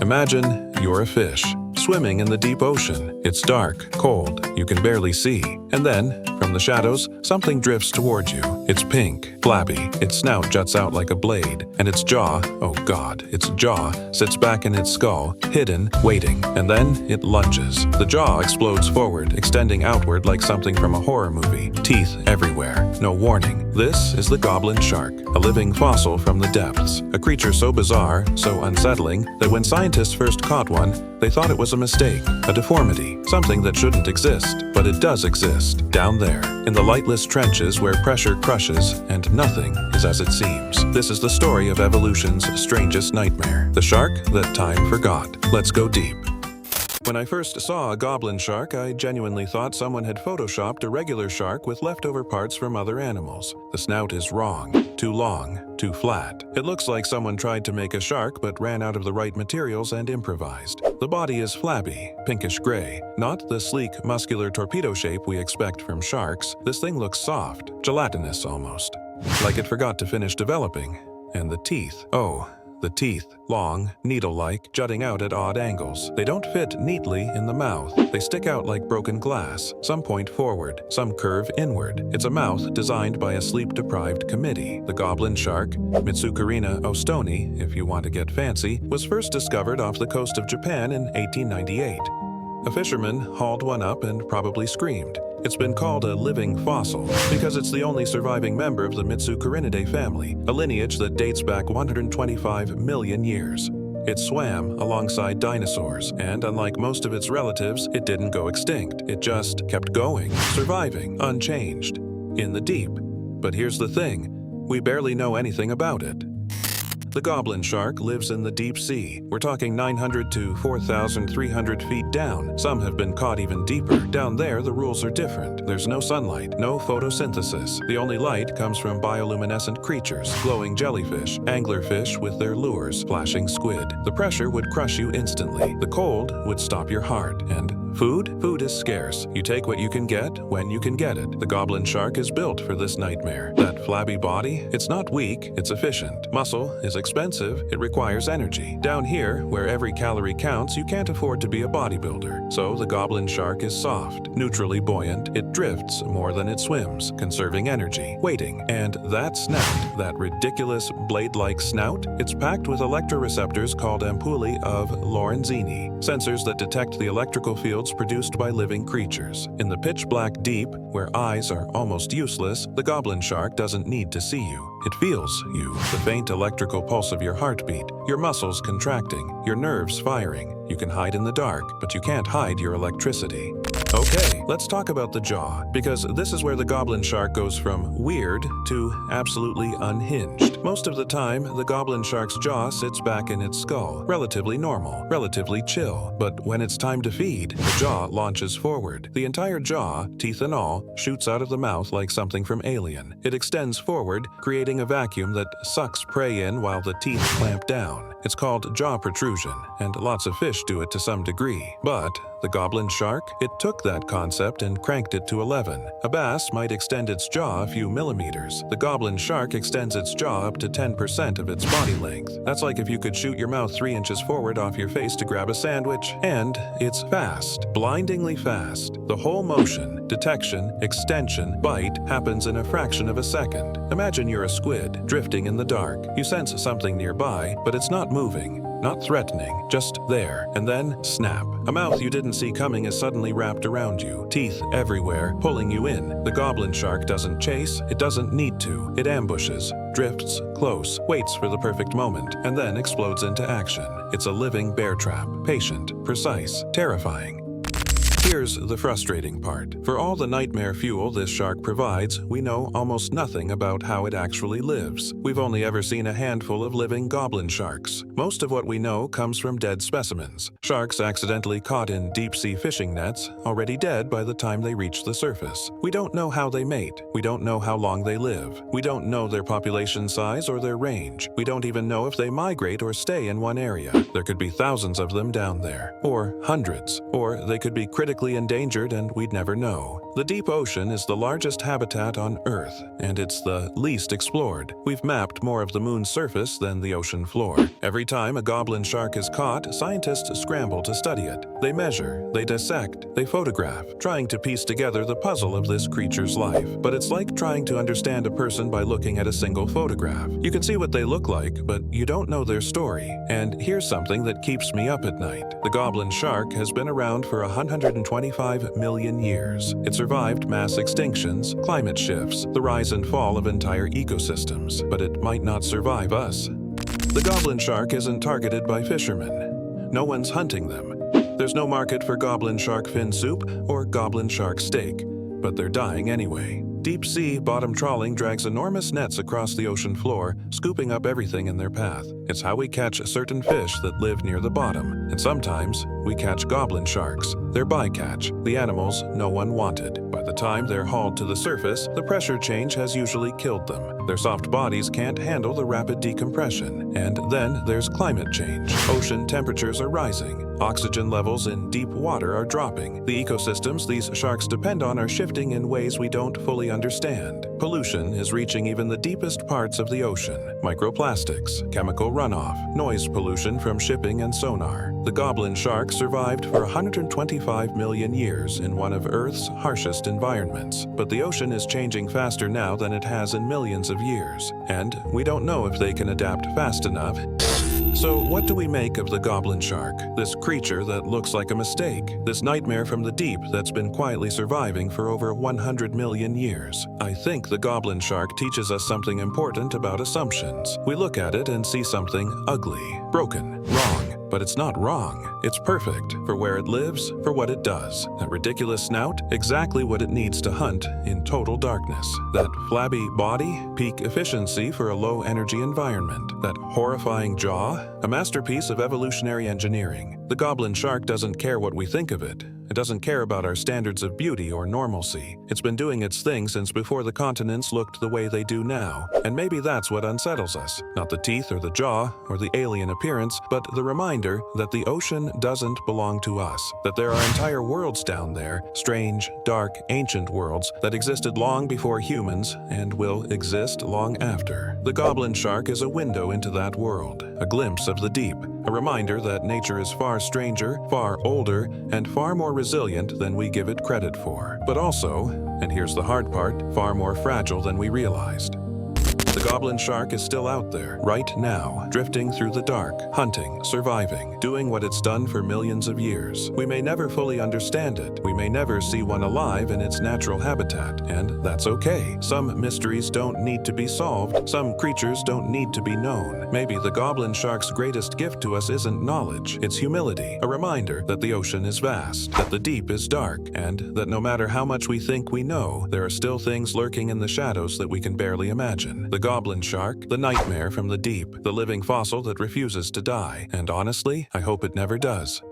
Imagine you're a fish, swimming in the deep ocean. It's dark, cold, you can barely see. And then, from the shadows, something drifts toward you. It's pink, flabby, its snout juts out like a blade, and its jaw, oh God, its jaw sits back in its skull, hidden, waiting, and then it lunges. The jaw explodes forward, extending outward like something from a horror movie. Teeth everywhere, no warning. This is the goblin shark, a living fossil from the depths. A creature so bizarre, so unsettling, that when scientists first caught one, they thought it was a mistake, a deformity, something that shouldn't exist. But it does exist, down there, in the lightless trenches where pressure crushes and nothing is as it seems. This is the story of evolution's strangest nightmare, the shark that time forgot. Let's go deep. When I first saw a goblin shark, I genuinely thought someone had photoshopped a regular shark with leftover parts from other animals. The snout is wrong, too long, too flat. It looks like someone tried to make a shark but ran out of the right materials and improvised. The body is flabby, pinkish gray, not the sleek, muscular torpedo shape we expect from sharks. This thing looks soft, gelatinous almost, like it forgot to finish developing. And the teeth, oh, the teeth, long, needle-like, jutting out at odd angles. They don't fit neatly in the mouth. They stick out like broken glass. Some point forward, some curve inward. It's a mouth designed by a sleep-deprived committee. The goblin shark, Mitsukarina ostoni, if you want to get fancy, was first discovered off the coast of Japan in 1898. A fisherman hauled one up and probably screamed. It's been called a living fossil because it's the only surviving member of the Mitsukarinidae family, a lineage that dates back 125 million years. It swam alongside dinosaurs, and unlike most of its relatives, it didn't go extinct. It just kept going, surviving, unchanged, in the deep. But here's the thing, we barely know anything about it. The goblin shark lives in the deep sea. We're talking 900 to 4,300 feet down. Some have been caught even deeper. Down there, the rules are different. There's no sunlight, no photosynthesis. The only light comes from bioluminescent creatures, glowing jellyfish, anglerfish with their lures, flashing squid. The pressure would crush you instantly. The cold would stop your heart. And food? Food is scarce. You take what you can get when you can get it. The goblin shark is built for this nightmare. That flabby body? It's not weak, it's efficient. Muscle is expensive, it requires energy. Down here, where every calorie counts, you can't afford to be a bodybuilder. So the goblin shark is soft, neutrally buoyant. It drifts more than it swims, conserving energy, waiting. And that snout, that ridiculous blade-like snout, it's packed with electroreceptors called ampullae of Lorenzini, sensors that detect the electrical fields produced by living creatures. In the pitch-black deep, where eyes are almost useless, the goblin shark doesn't need to see you. It feels you, the faint electrical pulse of your heartbeat, your muscles contracting, your nerves firing. You can hide in the dark, but you can't hide your electricity. Okay, let's talk about the jaw, because this is where the goblin shark goes from weird to absolutely unhinged. Most of the time, the goblin shark's jaw sits back in its skull, relatively normal, relatively chill. But when it's time to feed, the jaw launches forward. The entire jaw, teeth and all, shoots out of the mouth like something from Alien. It extends forward, creating a vacuum that sucks prey in while the teeth clamp down. It's called jaw protrusion, and lots of fish do it to some degree. But the goblin shark? It took that concept and cranked it to 11. A bass might extend its jaw a few millimeters. The goblin shark extends its jaw up to 10% of its body length. That's like if you could shoot your mouth 3 inches forward off your face to grab a sandwich. And it's fast, blindingly fast. The whole motion, detection, extension, bite happens in a fraction of a second. Imagine you're a squid, drifting in the dark. You sense something nearby, but it's not moving. Not threatening, just there, and then snap. A mouth you didn't see coming is suddenly wrapped around you, teeth everywhere, pulling you in. The goblin shark doesn't chase, it doesn't need to. It ambushes, drifts close, waits for the perfect moment, and then explodes into action. It's a living bear trap, patient, precise, terrifying. Here's the frustrating part. For all the nightmare fuel this shark provides, we know almost nothing about how it actually lives. We've only ever seen a handful of living goblin sharks. Most of what we know comes from dead specimens. Sharks accidentally caught in deep-sea fishing nets, already dead by the time they reach the surface. We don't know how they mate. We don't know how long they live. We don't know their population size or their range. We don't even know if they migrate or stay in one area. There could be thousands of them down there, or hundreds, or they could be critically critically endangered and we'd never know. The deep ocean is the largest habitat on Earth, and it's the least explored. We've mapped more of the moon's surface than the ocean floor. Every time a goblin shark is caught, scientists scramble to study it. They measure, they dissect, they photograph, trying to piece together the puzzle of this creature's life. But it's like trying to understand a person by looking at a single photograph. You can see what they look like, but you don't know their story. And here's something that keeps me up at night. The goblin shark has been around for 125 million years. It survived mass extinctions, climate shifts, the rise and fall of entire ecosystems, but it might not survive us. The goblin shark isn't targeted by fishermen. No one's hunting them. There's no market for goblin shark fin soup or goblin shark steak, but they're dying anyway. Deep sea bottom trawling drags enormous nets across the ocean floor, scooping up everything in their path. It's how we catch certain fish that live near the bottom, and sometimes we catch goblin sharks. They're bycatch, the animals no one wanted. By the time they're hauled to the surface, the pressure change has usually killed them. Their soft bodies can't handle the rapid decompression. And then there's climate change. Ocean temperatures are rising. Oxygen levels in deep water are dropping. The ecosystems these sharks depend on are shifting in ways we don't fully understand. Pollution is reaching even the deepest parts of the ocean. Microplastics, chemical runoff, noise pollution from shipping and sonar. The goblin shark survived for 125 million years in one of Earth's harshest environments. But the ocean is changing faster now than it has in millions of years. And we don't know if they can adapt fast enough. So what do we make of the goblin shark? This creature that looks like a mistake. This nightmare from the deep that's been quietly surviving for over 100 million years. I think the goblin shark teaches us something important about assumptions. We look at it and see something ugly, broken, wrong. But it's not wrong. It's perfect for where it lives, for what it does. That ridiculous snout, exactly what it needs to hunt in total darkness. That flabby body, peak efficiency for a low-energy environment. That horrifying jaw, a masterpiece of evolutionary engineering. The goblin shark doesn't care what we think of it. It doesn't care about our standards of beauty or normalcy. It's been doing its thing since before the continents looked the way they do now. And maybe that's what unsettles us. Not the teeth or the jaw or the alien appearance, but the reminder that the ocean doesn't belong to us. That there are entire worlds down there, strange, dark, ancient worlds that existed long before humans and will exist long after. The goblin shark is a window into that world, a glimpse of the deep. A reminder that nature is far stranger, far older, and far more resilient than we give it credit for. But also, and here's the hard part, far more fragile than we realized. The goblin shark is still out there, right now, drifting through the dark, hunting, surviving, doing what it's done for millions of years. We may never fully understand it. We may never see one alive in its natural habitat, and that's okay. Some mysteries don't need to be solved. Some creatures don't need to be known. Maybe the goblin shark's greatest gift to us isn't knowledge, it's humility. A reminder that the ocean is vast, that the deep is dark, and that no matter how much we think we know, there are still things lurking in the shadows that we can barely imagine. The goblin shark, the nightmare from the deep, the living fossil that refuses to die. And honestly, I hope it never does.